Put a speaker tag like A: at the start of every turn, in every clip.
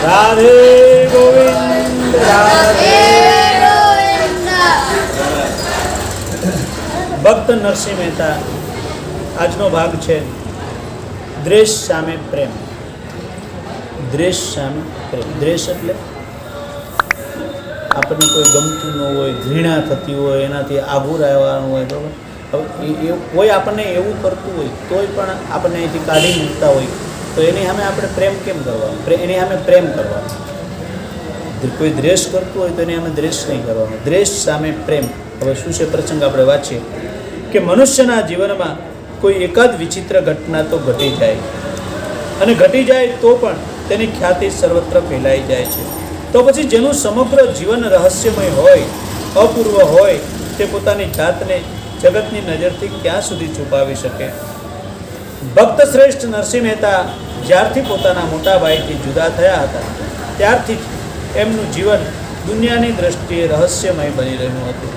A: રાધે ગોવિંદ રાધે ગોવિંદ. ભક્ત નરસિંહ મહેતા આજનો ભાગ છે દ્વેષ સામે પ્રેમ. દ્વેષ સામે પ્રેમ. દ્વેષ એટલે આપણને કોઈ ગમતું ન હોય, ઘૃણા થતી હોય, એનાથી આઘું રહેવાનું હોય, બરાબર. હવે કોઈ આપણને એવું કરતું હોય તોય પણ આપણને અહીંથી કાઢી મૂકતા હોય તો એની સામે આપણે પ્રેમ કેમ કરવાનો? એની સામે પ્રેમ કરવાનો. કોઈ દ્વેષ કરતું હોય તો એની સામે દ્વેષ નહીં કરવાનો. દ્વેષ સામે પ્રેમ. હવે શું છે પ્રસંગ આપણે વાંચીએ કે મનુષ્યના જીવનમાં કોઈ એકાદ વિચિત્ર ઘટના તો ઘટી જાય, અને ઘટી જાય તો પણ તેની ખ્યાતિ સર્વત્ર ફેલાઈ જાય છે. તો પછી જેનું સમગ્ર જીવન રહસ્યમય હોય, અપૂર્વ હોય, તે પોતાની જાતને જગતની નજરથી ક્યાં સુધી છુપાવી શકે? ભક્ત શ્રેષ્ઠ નરસિંહ મહેતા જ્યારથી પોતાના મોટા ભાઈથી જુદા થયા હતા ત્યારથી જ એમનું જીવન દુનિયાની દ્રષ્ટિએ રહસ્યમય બની રહ્યું હતું.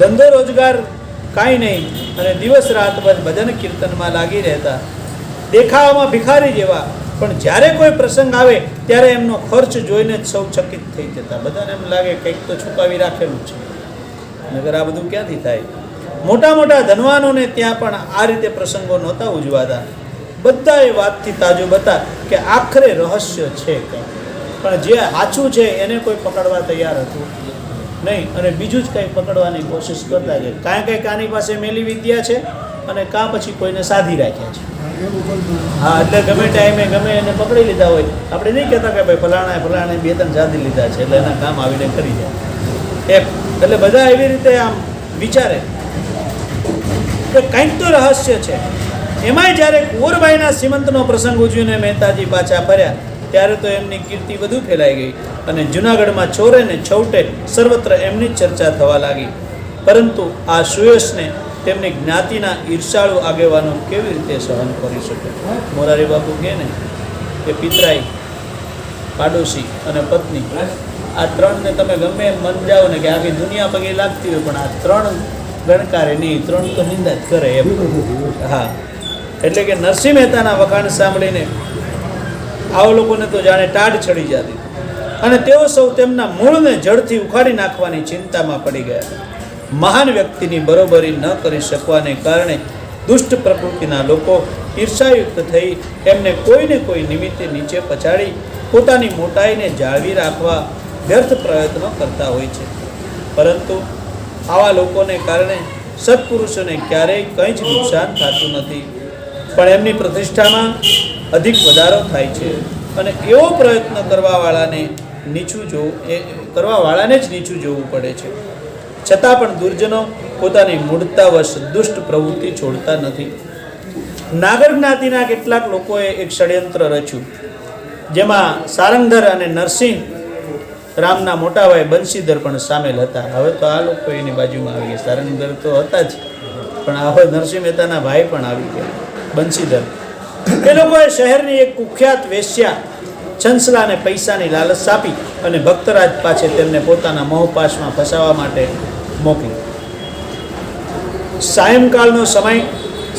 A: ધંધો રોજગાર કાંઈ નહીં, અને દિવસ રાત બસ ભજન કીર્તનમાં લાગી રહેતા. દેખાવામાં ભિખારી જેવા, પણ જ્યારે કોઈ પ્રસંગ આવે ત્યારે એમનો ખર્ચ જોઈને જ સૌ ચકિત થઈ જતા. બધાને એમ લાગે કંઈક તો છુપાવી રાખેલું છે, નગર આ બધું ક્યાંથી થાય? મોટા મોટા ધનવાનોને ત્યાં પણ આ રીતે પ્રસંગો નહોતા ઉજવાતા. બધા એ વાતથી તાજુબ હતા કે આખરે રહસ્ય છે કંઈ, પણ જે સાચું છે એને કોઈ પકડવા તૈયાર હતું નહીં, અને બીજું જ કંઈ પકડવાની કોશિશ કરતા છે. કાંઈ કંઈક આની પાસે મેલી વિદ્યા છે, અને કાં પછી કોઈને સાધી રાખ્યા છે. હા, એટલે ગમે ટાઈમે ગમે એને પકડી લીધા હોય. આપણે નહીં કહેતા કે ભાઈ ફલાણે 2-3 સાધી લીધા છે એટલે એના કામ આવીને કરી જાય એમ. એટલે બધા એવી રીતે આમ વિચારે કે કંઈક તો રહસ્ય છે. એમાંય જ્યારે કુંવરબાઈના શ્રીમંતનો પ્રસંગ ઉજવીને મહેતાજી પાછા ફર્યા ત્યારે તો એમની કીર્તિ વધુ ફેલાઈ ગઈ, અને જૂનાગઢમાં ચોરે ને છૌટે સર્વત્ર એમની ચર્ચા થવા લાગી. પરંતુ આ સુયશને તેમની જ્ઞાતિના ઈર્ષાળુ આગેવાનો કેવી રીતે સહન કરી શકે? મોરારી બાપુ કહે ને કે પિતરાઈ, પાડોશી અને પત્ની, આ ત્રણને તમે ગમે એમ મન જાઓ ને કે આખી દુનિયા પગે લાગતી હોય, પણ આ ત્રણ ગણકારે નહીં, ત્રણ તો નિંદા જ કરે એમ. હા, એટલે કે નરસિંહ મહેતાના વખાણ સાંભળીને આવા લોકોને તો જાણે ટાઢ ચડી જતી, અને તેઓ સૌ તેમના મૂળને જડથી ઉખાડી નાખવાની ચિંતામાં પડી ગયા. મહાન વ્યક્તિની બરોબરી ન કરી શકવાને કારણે દુષ્ટ પ્રકૃતિના લોકો ઈર્ષાયુક્ત થઈ એમને કોઈને કોઈ નિમિત્તે નીચે પછાડી પોતાની મોટાઈને જાળવી રાખવા વ્યર્થ પ્રયત્નો કરતા હોય છે. પરંતુ આવા લોકોને કારણે સત્પુરુષોને ક્યારેય કંઈ જ નુકસાન થતું નથી, પણ એમની પ્રતિષ્ઠામાં અધિક વધારો થાય છે, અને એવો પ્રયત્ન કરવાવાળાને જ નીચું જોવું પડે છે. છતાં પણ દુર્જનો પોતાની મૂળતાવશ દુષ્ટ પ્રવૃત્તિ છોડતા નથી. નાગર જ્ઞાતિના કેટલાક લોકોએ એક ષડયંત્ર રચ્યું, જેમાં સારંગધર અને નરસિંહ રામના મોટાભાઈ બંશીધર પણ સામેલ હતા. હવે તો આ લોકો એની બાજુમાં આવી ગયા. સારંગધર તો હતા જ, પણ હવે નરસિંહ મહેતાના ભાઈ પણ આવી ગયા, બંશીધર. એ લોકોએ શહેરની એક કુખ્યાત વેશ્યા છંસલાને પૈસાની લાલચ આપી અને ભક્તરાજ પાસે તેમને પોતાના મોહપાશમાં ફસાવવા માટે મોકલી. સાયંકાળનો સમય,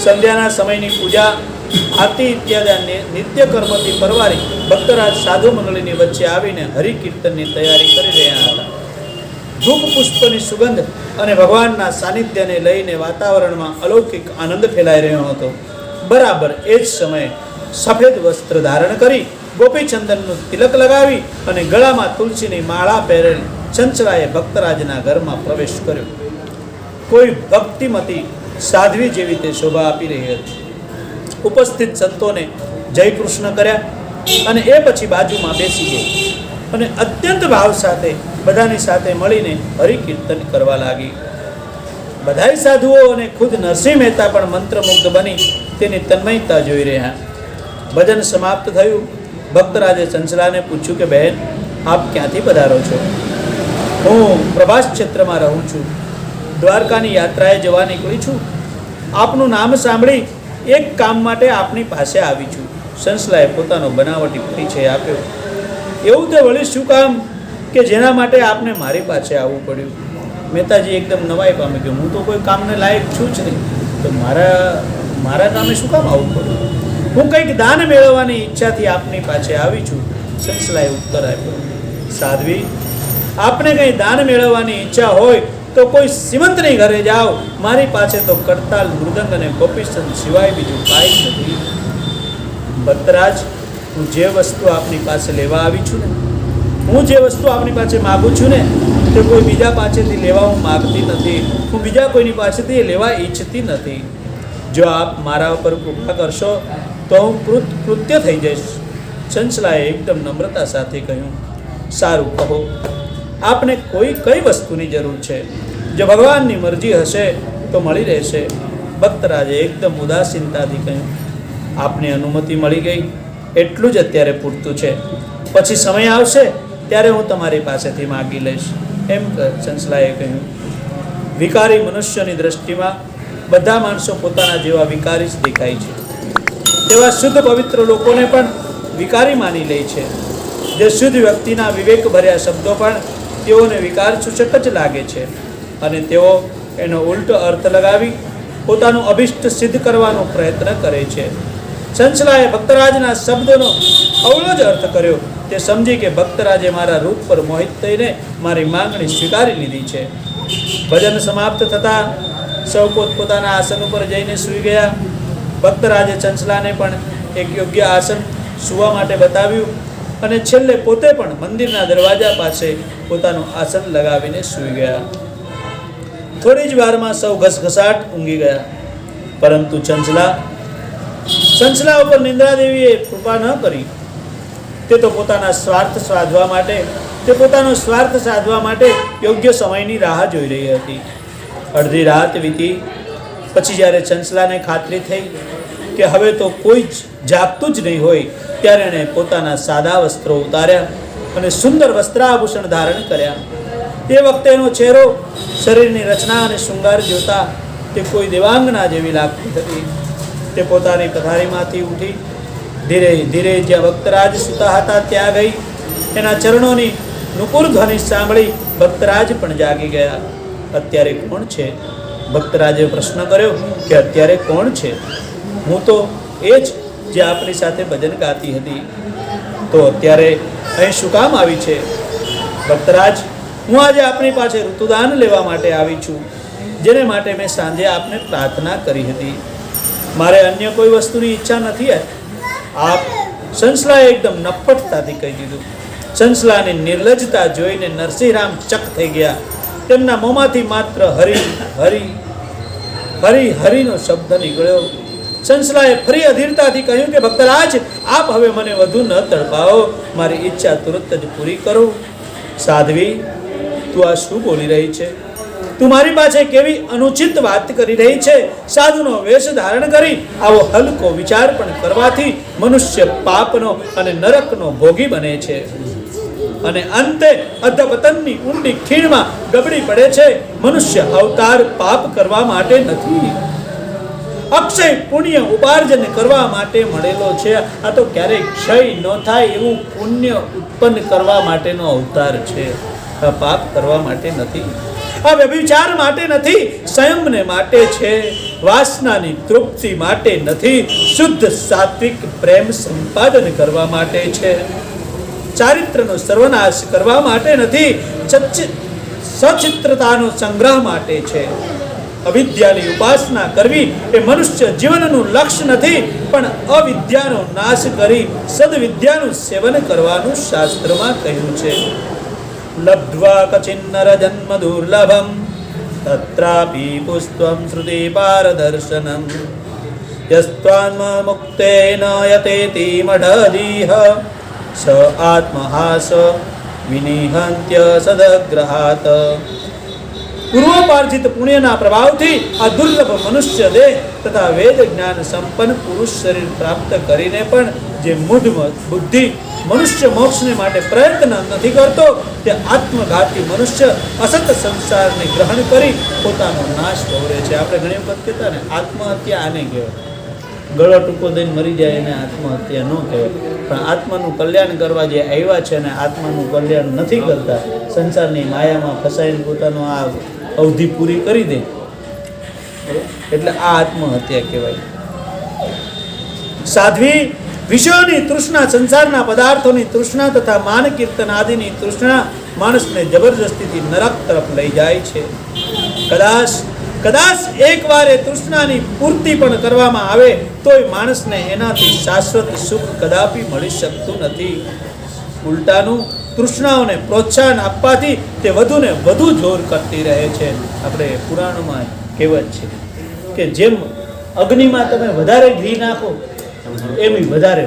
A: સંધ્યાના સમયની પૂજા, આરતી ઇત્યાદિ નિત્ય કર્મથી પરવારી ભક્તરાજ સાધુ મંડળીની વચ્ચે આવીને હરિકીર્તનની તૈયારી કરી રહ્યા હતા. ધૂપ પુષ્પની સુગંધ અને ભગવાનના સાનિધ્યને લઈને વાતાવરણમાં અલૌકિક આનંદ ફેલાઈ રહ્યો હતો. બરાબર એ જ સમયે સફેદ વસ્ત્ર ધારણ કરી, ગોપીચંદનનું તિલક લગાવી અને ગળામાં તુલસીની માળા પહેરેલ ચંચળાએ ભક્તરાજના ઘરમાં પ્રવેશ કર્યો. કોઈ ભક્તિમતી સાધ્વી જેવી તે શોભા આપી રહી હતી. ઉપસ્થિત સંતોને જય કૃષ્ણ કર્યા, અને એ પછી બાજુમાં બેસી ગઈ અને અત્યંત ભાવ સાથે બધાની સાથે મળીને હરિકીર્તન કરવા લાગી. બધાય સાધુઓ અને ખુદ નરસિંહ મહેતા પણ મંત્રમુગ્ધ બની તેની તન્મયતા જોઈ રહ્યા. ભજન સમાપ્ત થયું. ભક્તરાજે ચંચલાને પૂછ્યું કે બહેન, આપ ક્યાંથી પધારો છો? હું પ્રભાસ ક્ષેત્રમાં રહું છું, દ્વારકાની યાત્રાએ જવા નીકળી છું. આપનું નામ સાંભળી એક કામ માટે આપની પાસે આવી છું. ચંચલાએ પોતાનો બનાવટી પરિચય આપ્યો. એવું તે વળી શું કામ કે જેના માટે આપને મારી પાસે આવવું પડ્યું? મહેતાજી એકદમ નવાઈ પામે કે હું તો કોઈ કામને લાયક છું જ નહીં, તો મારા કામે શું કામ આવવું પડ્યું? હું કંઈક દાન મેળવવાની ઈચ્છાથી આપની પાસે આવી છું. ચંચલાએ ઉત્તર આપ્યો, સાધ્વી, આપને કંઈ દાન મેળવવાની ઈચ્છા હોય તો કોઈ શ્રીમંતની ઘરે જાઓ. મારી પાસે તો કરતાલ, મૃદંગ અને ગોપીચંદ સિવાય બીજું કાંઈ નથી. ભક્તરાજ, હું જે વસ્તુ આપની પાસે લેવા આવી છું ને, હું જે વસ્તુ આપની પાસે માગું છું ને, તે કોઈ બીજા પાસેથી લેવા હું માગતી નથી. હું બીજા કોઈની પાસેથી લેવા ઈચ્છતી નથી. જો આપ મારા ઉપર કૃપા કરશો તો હું કૃત્ય થઈ જઈશ. ચંચલાએ એકદમ નમ્રતા સાથે કહ્યું, સારું, કહો, આપને કઈ વસ્તુની જરૂર છે? જો ભગવાનની મરજી હશે તો મળી રહેશે. ભક્તરાજે એકદમ ઉદાસીનતાથી કહ્યું, આપને અનુમતિ મળી ગઈ, એટલું જ અત્યારે પૂરતું છે. પછી સમય આવશે ત્યારે હું તમારી પાસેથી માગી લઈશ, એમ ચંચલાએ કહ્યું. વિકારી મનુષ્યની દ્રષ્ટિમાં બધા માણસો પોતાના જેવા વિકારી જ દેખાય છે. તેવા શુદ્ધ પવિત્ર લોકોને પણ વિકારી માની લે છે. જે શુદ્ધ વ્યક્તિના વિવેક ભર્યા શબ્દો પણ તેઓને વિકાર સૂચક જ લાગે છે અને તેઓ એનો ઉલટો અર્થ લગાવી પોતાનું અભિષ્ટ સિદ્ધ કરવાનો પ્રયત્ન કરે છે. ચંચલાએ ભક્તરાજના શબ્દોનો અવળો જ અર્થ કર્યો. તે સમજી કે ભક્તરાજે મારા રૂપ પર મોહિત થઈને મારી માંગણી સ્વીકારી લીધી છે. ભજન સમાપ્ત થતાં સૌ પોતપોતાના આસન ઉપર જઈને સૂઈ ગયા. ભક્તરાજે ચંચલાને પણ એક યોગ્ય આસન સૂવા માટે બતાવ્યું અને છેલ્લે પોતે પણ મંદિરના દરવાજા પાસે પોતાનું આસન લગાવીને સૂઈ ગયા. થોડી જ વારમાં સૌ ઘસઘસાટ ઊંઘી ગયા. પરંતુ ચંચલા ઉપર નિંદ્રાદેવીએ કૃપા ન કરી. તે પોતાનો સ્વાર્થ સાધવા માટે યોગ્ય સમયની રાહ જોઈ રહી હતી. અડધી રાત વીતી પછી જ્યારે ચંચલાને ખાતરી થઈ કે હવે તો કોઈ જ જાગતું જ નહીં હોય, ત્યારે એણે પોતાના સાદા વસ્ત્રો ઉતાર્યા અને સુંદર વસ્ત્રાભૂષણ ધારણ કર્યા. તે વખતે એનો ચહેરો, શરીરની રચના અને શૃંગાર જોતા તે કોઈ દેવાંગના જેવી લાગતી હતી. તે પોતાની પથારીમાંથી ઉઠી ધીરે ધીરે જ્યાં ભક્તરાજ સૂતા હતા ત્યાં ગઈ. એના ચરણોની નુપુર ધ્વનિ સાંભળી ભક્તરાજ પણ જાગી ગયા. અત્યારે કોણ છે? ભક્તરાજે પ્રશ્ન કર્યો કે અત્યારે કોણ છે? હું તો એ જ જે આપણી સાથે ભજન ગાતી હતી. તો અત્યારે અહીં શું કામ આવી છે? ભક્તરાજ, હું આજે આપની પાસે ઋતુદાન લેવા માટે આવી છું, જેને માટે મેં સાંજે આપને પ્રાર્થના કરી હતી. મારે અન્ય કોઈ વસ્તુની ઈચ્છા નથી. આપ, ચંચલાએ એકદમ નફ્ફટતાથી કહી દીધું. ચંચલાની નિર્લજ્જતા જોઈને નરસિંહરામ ચક થઈ ગયા. તેમના મોંમાંથી માત્ર હરી હરી હરી હરીનો શબ્દ નીકળ્યો. ચંચલાએ ફરી અધીરતાથી કહ્યું કે ભક્તરાજ, આપ હવે મને વધુ ન તડપાવો, મારી ઈચ્છા તુરંત જ પૂરી કરો. સાધ્વી, તું આ શું બોલી રહી છે? તું મારી પાસે કેવી અનુચિત વાત કરી રહી છે? સાધુનો વેશ ધારણ કરી આવો હલકો વિચાર પણ કરવાથી મનુષ્ય પાપનો અને નરકનો ભોગી બને છે અને અંતે અધપતનની ઊંડી ખીણમાં ગબડી પડે છે. મનુષ્ય અવતાર પાપ કરવા માટે નથી, અક્ષય પુણ્ય ઉપાર્જન કરવા માટે મળેલો છે. આ તો ક્યારેય ક્ષય ન થાય એવું પુણ્ય ઉત્પન્ન કરવા માટેનો અવતાર છે. આ પાપ કરવા માટે નથી, આ વ્યભિચાર માટે નથી, સંયમને માટે છે. વાસનાની તૃપ્તિ માટે નથી, શુદ્ધ સાત્વિક પ્રેમ સંપાદન કરવા માટે છે. ચારિત્રનો સર્વનાશ કરવા માટે નથી, સચિત્રતાનો સંગ્રહ માટે છે. અવિદ્યાની ઉપાસના કરવી એ મનુષ્ય જીવનનું લક્ષ્ય નથી, પણ અવિદ્યાનો નાશ કરી સદવિદ્યાનું સેવન કરવાનું શાસ્ત્રમાં કહ્યું છે. લબ્ધ્વા કચિન્નર જન્મ દુર્લભમ તત્રાપી પુષ્પમ શ્રુતિ પારદર્શનમ યસ્ત્વાન્મ મુક્તેન યતેતિ મઢધીહ સ આત્મહાસ વિનિહંત્ય સદગ્રહાત. પૂર્વોપાર્જિત પુણ્યના પ્રભાવથી આ દુર્લભ મનુષ્ય દેહ તથા વેદ જ્ઞાન સંપન્ન પુરુષ શરીર પ્રાપ્ત કરીને પણ જે મૂઢ બુદ્ધિ મનુષ્ય મોક્ષને માટે પ્રયત્ન નથી કરતો, તે આત્મઘાતી મનુષ્ય અસત સંસારને ગ્રહણ કરી પોતાનો નાશ વહોરે છે. આપણે ઘણી વખત કહેતા ને, આત્મહત્યા આને કહેવાય. ગળો ટૂંકો દઈને મરી જાય એને આત્મહત્યા ન કહેવાય. પણ આત્માનું કલ્યાણ કરવા જે આવ્યા છે અને આત્માનું કલ્યાણ નથી કરતા, સંસારની માયામાં ફસાઈને પોતાનો આ અવધિ પૂરી કરી દે, એટલે આ આત્મહત્યા કહેવાય. સાધ્વી વિષયોની તૃષ્ણા, સંસારના પદાર્થોની તૃષ્ણા તથા માન કીર્તન આદિની તૃષ્ણા માણસને જબરજસ્તીથી નરક તરફ લઈ જાય છે. કદાચ એકવાર એ તૃષ્ણાની પૂર્તિ પણ કરવામાં આવે તોય માણસને એનાથી શાશ્વત સુખ કદાપી મળી શકતું નથી. ઉલટાનું તૃષ્ણાઓને પ્રોત્સાહન આપવાથી તે વધુને વધુ જોર કરતી રહે છે. આપણે પુરાણોમાં કહેવત છે કે જેમ અગ્નિમાં તમે વધારે ઘી નાખો એમ વધારે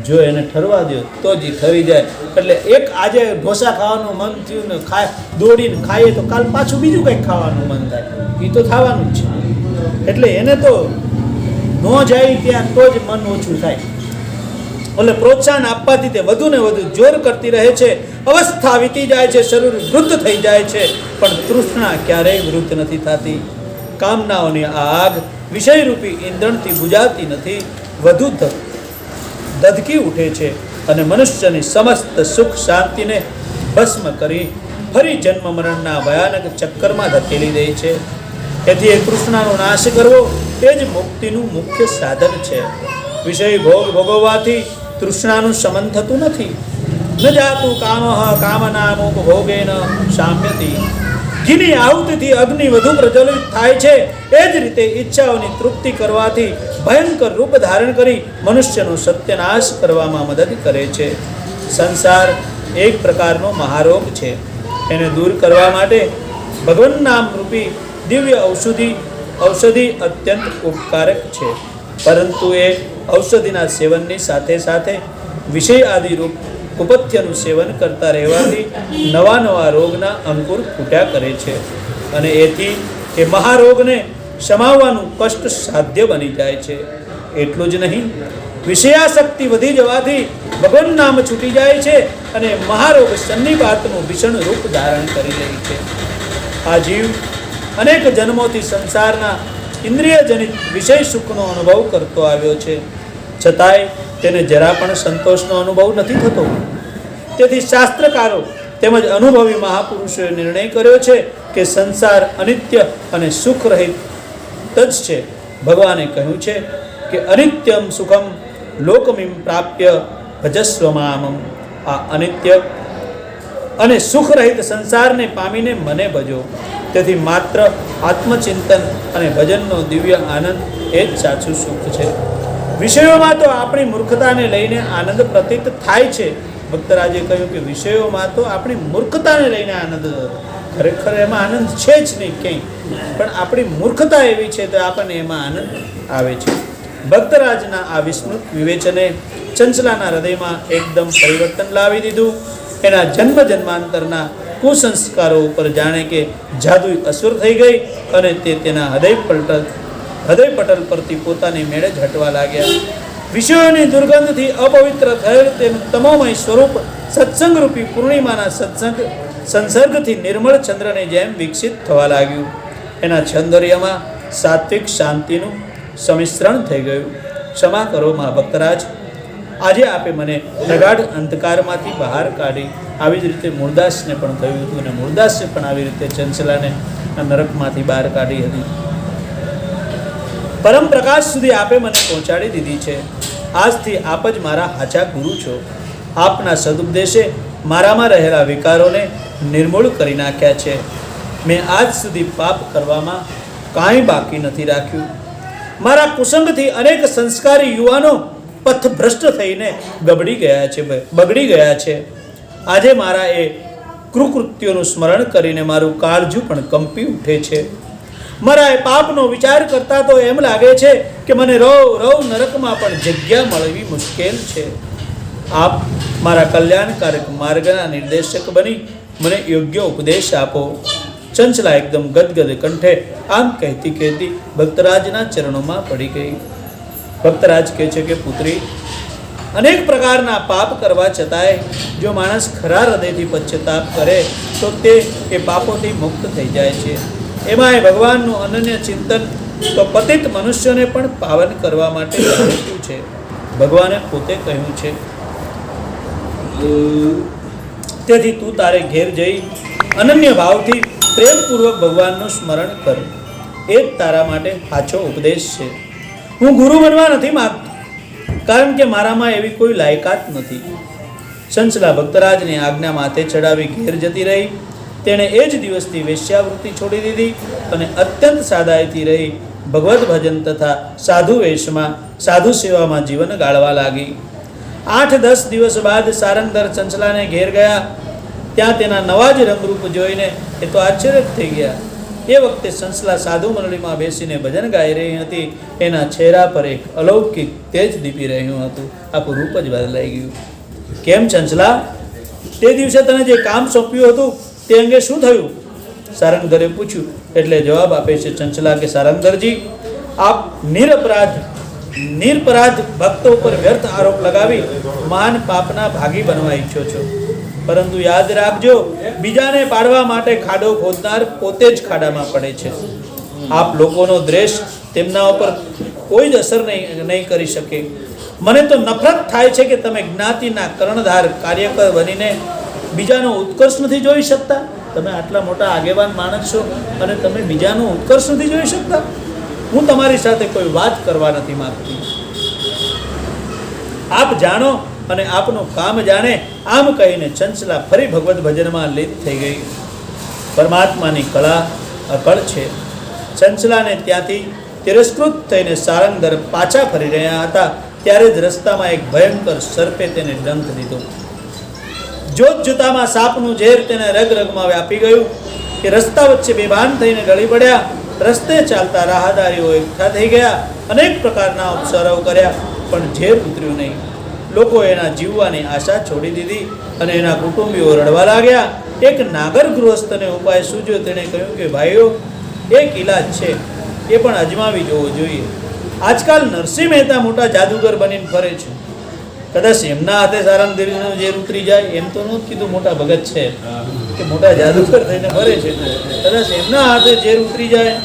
A: જો એને ઠરવા દો તો જ ઠરી જાય. એટલે એક આજે ઢોસા ખાવાનું મન થયું ને દોડીને ખાઈએ તો કાલ પાછું બીજું કંઈક ખાવાનું મન થાય. એ તો થવાનું જ છે. એટલે એને તો ન જાય ત્યાં તો જ મન ઓછું થાય. એટલે પ્રોત્સાહન આપવાથી તે વધુ ને વધુ જોર કરતી રહે છે. અવસ્થા વીતી જાય છે, શરીર વૃદ્ધ થઈ જાય છે, પણ તૃષ્ણા ક્યારેય વૃદ્ધ નથી થતી. કામનાઓની આ આગ વિષયરૂપી ઈંધણથી બુજાતી નથી, વધુ ધધકી ઉઠે છે અને મનુષ્યની સમસ્ત સુખ શાંતિને ભસ્મ કરી ફરી જન્મ મરણના ભયાનક ચક્કરમાં ધકેલી દે છે. તેથી એ તૃષ્ણાનો નાશ કરવો તે જ મુક્તિનું મુખ્ય સાધન છે. વિષય ભોગ ભોગવવાથી તૃષ્ણાનું શમન થતું નથી. ન જાતું કામઃ કામનામુપભોગેન શામ્યતિ. ઘીની આહુતિથી અગ્નિ વધુ પ્રજ્વલિત થાય છે. એ જ રીતે ઈચ્છાઓની તૃપ્તિ કરવાથી ભયંકર રૂપ ધારણ કરી મનુષ્યનો સત્યનાશ કરવામાં મદદ કરે છે. સંસાર એક પ્રકારનો મહારોગ છે. એને દૂર કરવા માટે ભગવાન નામ રૂપી દિવ્ય ઔષધિ અત્યંત ઉપકારક છે. પરંતુ એ ઔષધિના સેવનની સાથે સાથે વિષય આદિ રૂપ કુપથ્યનું સેવન કરતા રહેવાથી નવા રોગના અંકુર ફૂટ્યા કરે છે અને એથી એ મહારોગને સમાવવાનું કષ્ટ સાધ્ય બની જાય છે. એટલું જ નહીં, વિષયાશક્તિ વધી જવાથી ભગવાન નામ છૂટી જાય છે અને મહારોગ સન્નિપાતનું ભીષણ રૂપ ધારણ કરી લે છે. આ જીવ અનેક જન્મોથી સંસારના ઇન્દ્રિયજનિત વિષય સુખનો અનુભવ કરતો આવ્યો છે, છતાંય તેને જરા પણ સંતોષનો અનુભવ નથી થતો. તેથી શાસ્ત્રકારો તેમજ અનુભવી મહાપુરુષોએ નિર્ણય કર્યો છે કે સંસાર અનિત્ય અને સુખ રહિત જ છે. ભગવાને કહ્યું છે કે અનિત્યમ સુખમ લોકમિમ પ્રાપ્ય ભજસ્વ મામમ. આ અનિત્ય અને સુખ રહિત સંસારને પામીને મને ભજો. તેથી માત્ર આત્મચિંતન અને ભજનનો દિવ્ય આનંદ એ જ સાચું સુખ છે. વિષયોમાં તો આપણી મૂર્ખતાને લઈને આનંદ પ્રતીત થાય છે. ભક્તરાજે કહ્યું કે વિષયોમાં તો આપણી મૂર્ખતાને લઈને આનંદ, ખરેખર એમાં આનંદ છે જ નહીં ક્યાંય, પણ આપણી મૂર્ખતા એવી છે તો આપણને એમાં આનંદ આવે છે. ભક્તરાજના આ વિસ્મૃત વિવેચને ચંચલાના હૃદયમાં એકદમ પરિવર્તન લાવી દીધું. એના જન્મ જન્માંતરના કુસંસ્કારો ઉપર જાણે કે જાદુ અસુર થઈ ગઈ અને તે તેના હૃદય પટલ પરથી પોતાની મેળે જ હટવા લાગ્યા. વિષયોની દુર્ગંધથી અપવિત્ર થયેલ તેનું તમોમય સ્વરૂપ સત્સંગરૂપી પૂર્ણિમાના સંસર્ગથી નિર્મળ ચંદ્રને જેમ વિકસિત થવા લાગ્યું. એના સૌંદર્યમાં સાત્વિક શાંતિનું સમિશ્રણ થઈ ગયું. ક્ષમા કરો મા ભક્તરાજ, આજે આપે મને નગાઢ અંધકારમાંથી બહાર કાઢી. આવી જ રીતે મૂળદાસને પણ થયું હતું અને મૂળદાસે પણ આવી રીતે ચંચલાને નરકમાંથી બહાર કાઢી હતી. પરમ પ્રકાશ સુધી આપે મને પહોંચાડી દીધી છે. આજથી આપ જ મારા હાચા ગુરુ છો. આપના સદુપદેશે મારામાં રહેલા વિકારોને નિર્મૂળ કરી નાખ્યા છે. મેં આજ સુધી પાપ કરવામાં કાંઈ બાકી નથી રાખ્યું. મારા કુસંગથી અનેક સંસ્કારી યુવાનો પથભ્રષ્ટ થઈને બગડી ગયા છે. આજે મારા એ કૃકૃત્યોનું સ્મરણ કરીને મારું કાળજું પણ કંપી ઉઠે છે. મારા એ પાપનો વિચાર કરતા તો એમ લાગે છે કે મને રવ નરકમાં પણ જગ્યા મળવી મુશ્કેલ છે. આપ મારા કલ્યાણકારક માર્ગના નિર્દેશક બની મને યોગ્ય ઉપદેશ આપો. ચંચલા એકદમ ગદગદ કંઠે આમ કહેતી ભક્તરાજના ચરણોમાં પડી ગઈ. ભક્તરાજ કહે છે કે પુત્રી, અનેક પ્રકારના પાપ કરવા છતાંય જો માણસ ખરા હૃદયથી પશ્ચાતાપ કરે તો તે એ પાપોથી મુક્ત થઈ જાય છે. એમાંય ભગવાનનું અનન્ય ચિંતન તો પતિત મનુષ્યોને પણ પાવન કરવા માટે જાણીતું છે. ભગવાને પોતે કહ્યું છે, તેથી તું તારે ઘેર જઈ અનન્ય ભાવથી પ્રેમપૂર્વક ભગવાનનું સ્મરણ કર. એ જ તારા માટે સાચો ઉપદેશ છે. હું ગુરુ બનવા નથી માગતો, કારણ કે મારામાં એવી કોઈ લાયકાત નથી. ચંચલા ભક્તરાજની આજ્ઞા માથે ચડાવી ઘેર જતી રહી. તેણે એ જ દિવસથી વેશ્યાવૃત્તિ છોડી દીધી અને અત્યંત સાદાઈથી રહી ભગવત ભજન તથા સાધુ વેશમાં સાધુ સેવામાં જીવન ગાળવા લાગી. 8-10 દિવસ બાદ સારંગધર ચંચલાને ઘેર ગયા. ત્યાં તેના નવા જ રંગરૂપ જોઈને એ તો આશ્ચર્ય થઈ ગયા. એ વખતે ચંચલા સાધુ મંડળીમાં બેસીને ભજન ગાઈ રહી હતી. એના ચહેરા પર એક અલૌકિક તેજ દીપી રહ્યું હતું. આખું રૂપ જ બદલાઈ ગયું. કેમ ચંચલા, તે દિવસે તને જે કામ સોંપ્યું હતું તે અંગે શું થયું? સારંગધરે પૂછ્યું. એટલે જવાબ આપે છે ચંચલા કે સારંગધરજી, આપ નિરપરાધ ભક્તો ઉપર વ્યર્થ આરોપ લગાવી મહાન પાપના ભાગી બનવા ઈચ્છો છો. પરંતુ યાદ રાખજો, બીજાને પાડવા માટે ખાડો ખોદનાર પોતે જ ખાડામાં પડે છે. આપ લોકોનો દ્વેષ તેમના ઉપર કોઈ જ અસર નહીં કરી શકે. મને તો નફરત થાય છે કે તમે જ્ઞાતિના કર્ણધાર કાર્યકર બનીને બીજાનો ઉત્કર્ષ નથી જોઈ શકતા. તમે આટલા મોટા આગેવાન માણસ છો અને તમે બીજાનો ઉત્કર્ષ નથી જોઈ શકતા. હું તમારી સાથે કોઈ વાત કરવા નથી માંગતી. આપ જાણો અને આપનું કામ જાણે, આમ કહીને ચંચલા ફરી ભગવત ભજનમાં લીન થઈ ગઈ. પરમાત્માની કળા અકળ છે. ચંચલાને ત્યાંથી તિરસ્કૃત થઈને સારંગધર પાછા ફરી રહ્યા હતા ત્યારે જ રસ્તામાં એક ભયંકર સર્પે તેને ડંખ દીધો. જોત જોતામાં સાપનું ઝેર તેને રગરગમાં વ્યાપી ગયું. એ રસ્તા વચ્ચે બેભાન થઈને ઢળી પડ્યા. રસ્તે ચાલતા રાહદારીઓ એકઠા થઈ ગયા. અનેક પ્રકારના ઉપચારો કર્યા, પણ ઝેર ઉતર્યું નહીં. લોકો એના જીવવાની આશા છોડી દીધી અને એના કુટુંબીઓ રડવા લાગ્યા. એક નાગર ગૃહસ્થને ઉપાય સૂજ્યો. તેણે કહ્યું કે ભાઈઓ, એક ઈલાજ છે, એ પણ અજમાવી જોવો જોઈએ. આજકાલ નરસિંહ મહેતા મોટા જાદુગર બનીને ફરે છે. કદાચ એમના હાથે સારંગધરનો ઝેર ઉતરી જાય, એમ તો નહોતું કીધું મોટા ભગત છે કે મોટા જાદુગર થઈને ફરે છે. કદાચ એમના હાથે ઝેર ઉતરી જાય.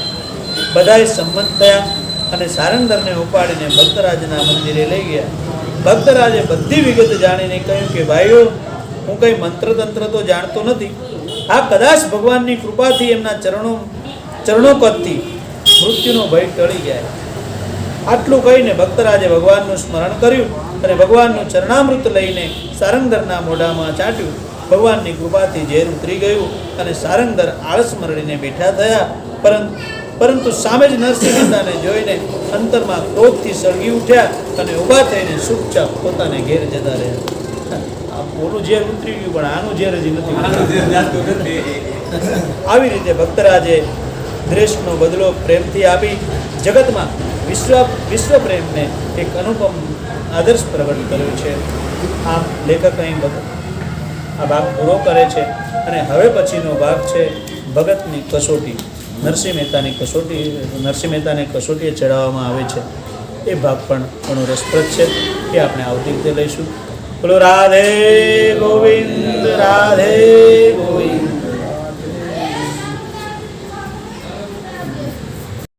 A: બધાએ સંમત થયા અને સારંગધરને ઉપાડીને ભક્તરાજના મંદિરે લઈ ગયા. ભક્તરાજે બધી વિગત જાણીને કહ્યું કે ભાઈઓ, હું કંઈ મંત્રતંત્ર તો જાણતો નથી. આ કદાચ ભગવાનની કૃપાથી એમના ચરણોકતથી મૃત્યુનો ભય ટળી જાય. આટલું કહીને ભક્તરાજે ભગવાનનું સ્મરણ કર્યું અને ભગવાનનું ચરણામૃત લઈને સારંગધરના મોઢામાં ચાટ્યું. ભગવાનની કૃપાથી ઝેર ઉતરી ગયું અને સારંગધર આળસ મરડીને બેઠા થયા. પરંતુ સામે જ નરસિંહ મહેતાને જોઈને અંતરમાં ક્રોધથી સળગી ઉઠ્યા અને ઊભા થઈને ચૂપચાપ પોતાને ઘેર જતા રહ્યા. ઓલું ઝેર ઉતરી ગયું, પણ આનું ઝેર હજી નથી. આવી રીતે ભક્તરાજે દ્વેષનો બદલો પ્રેમથી આપી જગતમાં વિશ્વ પ્રેમને એક અનુપમ આદર્શ પ્રગટ કર્યો છે. આમ લેખક અહીં આ ભાગ પૂરો કરે છે અને હવે પછીનો ભાગ છે ભગતની કસોટી. નરસિંહ મહેતાને કસોટીએ ચડાવવામાં આવે છે. એ ભાગ પણ ઘણો રસપ્રદ છે. એ આપણે આવતી રીતે લઈશું. બોલો રાધે ગોવિંદ, રાધે ગોવિંદ.